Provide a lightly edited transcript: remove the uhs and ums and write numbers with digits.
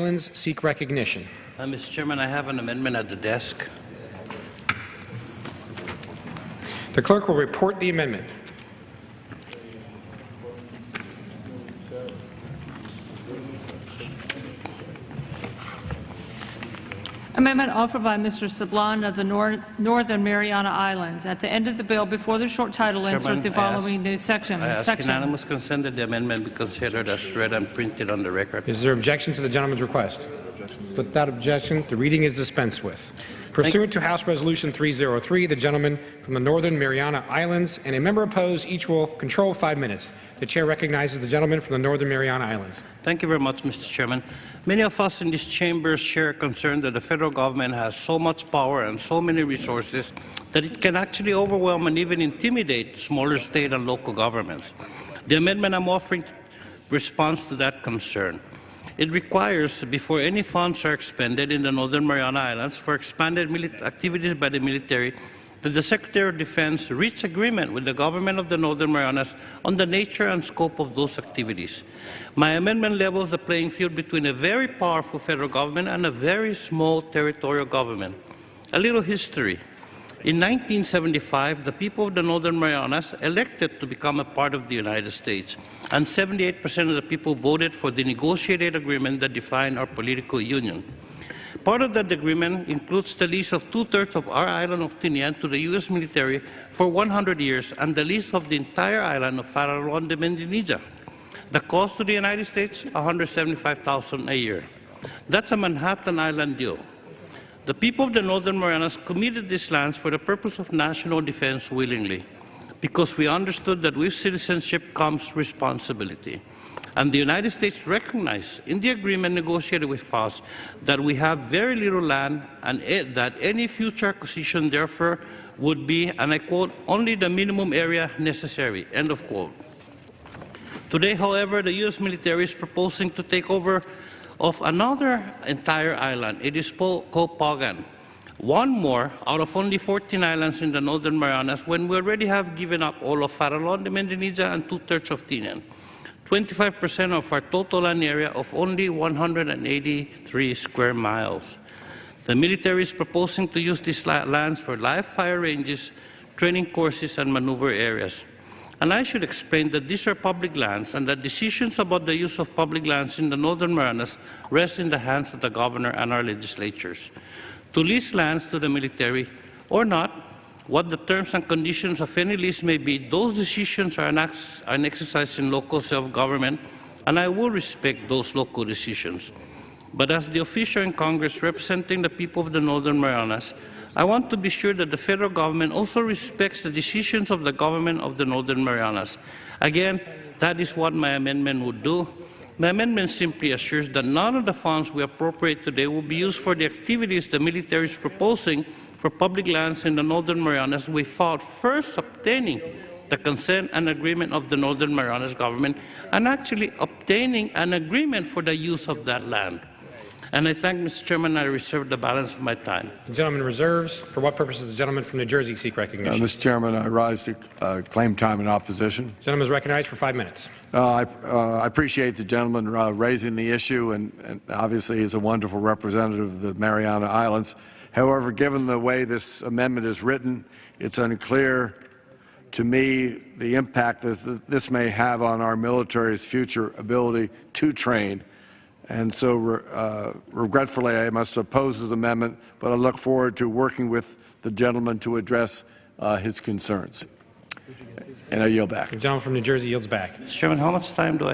Islands seek recognition. Mr. Chairman, I have an amendment at the desk. The clerk will report the amendment. Amendment offered by Mr. Sablan of the Northern Mariana Islands. At the end of the bill, before the short title, insert the following new section. I ask unanimous consent that the amendment be considered as read and printed on the record. Is there objection to the gentleman's request? Without objection, the reading is dispensed with. Pursuant to House Resolution 303, the gentleman from the Northern Mariana Islands and a member opposed, each will control 5 minutes. The chair recognizes the gentleman from the Northern Mariana Islands. Thank you very much, Mr. Chairman. Many of us in this chamber share a concern that the federal government has so much power and so many resources that it can actually overwhelm and even intimidate smaller state and local governments. The amendment I'm offering responds to that concern. It requires, before any funds are expended in the Northern Mariana Islands for expanded activities by the military, that the Secretary of Defense reach agreement with the government of the Northern Marianas on the nature and scope of those activities. My amendment levels the playing field between a very powerful federal government and a very small territorial government. A little history. In 1975, the people of the Northern Marianas elected to become a part of the United States, and 78% of the people voted for the negotiated agreement that defined our political union. Part of that agreement includes the lease of 2/3 of our island of Tinian to the U.S. military for 100 years and the lease of the entire island of Farallon de Indonesia. The cost to the United States, $175,000 a year. That's a Manhattan Island deal. The people of the Northern Marianas committed these lands for the purpose of national defense willingly, because we understood that with citizenship comes responsibility. And the United States recognized in the agreement negotiated with us that we have very little land and that any future acquisition, therefore, would be, and I quote, only the minimum area necessary, end of quote. Today, however, the U.S. military is proposing to take over of another entire island. It is called Pagan. One more out of only 14 islands in the Northern Marianas, when we already have given up all of Farallon de Indonesia and 2/3 of Tinian. 25% of our total land area of only 183 square miles. The military is proposing to use these lands for live fire ranges, training courses, and maneuver areas. And I should explain that these are public lands and that decisions about the use of public lands in the Northern Marianas rest in the hands of the governor and our legislatures. To lease lands to the military or not, what the terms and conditions of any lease may be, those decisions are an exercise in local self-government, and I will respect those local decisions. But as the official in Congress representing the people of the Northern Marianas, I want to be sure that the federal government also respects the decisions of the government of the Northern Marianas. Again, that is what my amendment would do. My amendment simply assures that none of the funds we appropriate today will be used for the activities the military is proposing for public lands in the Northern Marianas without first obtaining the consent and agreement of the Northern Marianas government and actually obtaining an agreement for the use of that land. And I thank Mr. Chairman, I reserve the balance of my time. The gentleman reserves. For what purpose does the gentleman from New Jersey seek recognition? Mr. Chairman, I rise to claim time in opposition. The gentleman is recognized for 5 minutes. I appreciate the gentleman raising the issue, and obviously he's a wonderful representative of the Mariana Islands. However, given the way this amendment is written, it's unclear to me the impact that this may have on our military's future ability to train. And so, regretfully, I must oppose this amendment, but I look forward to working with the gentleman to address his concerns. And I yield back. The gentleman from New Jersey yields back. Mr. Chairman, how much time do I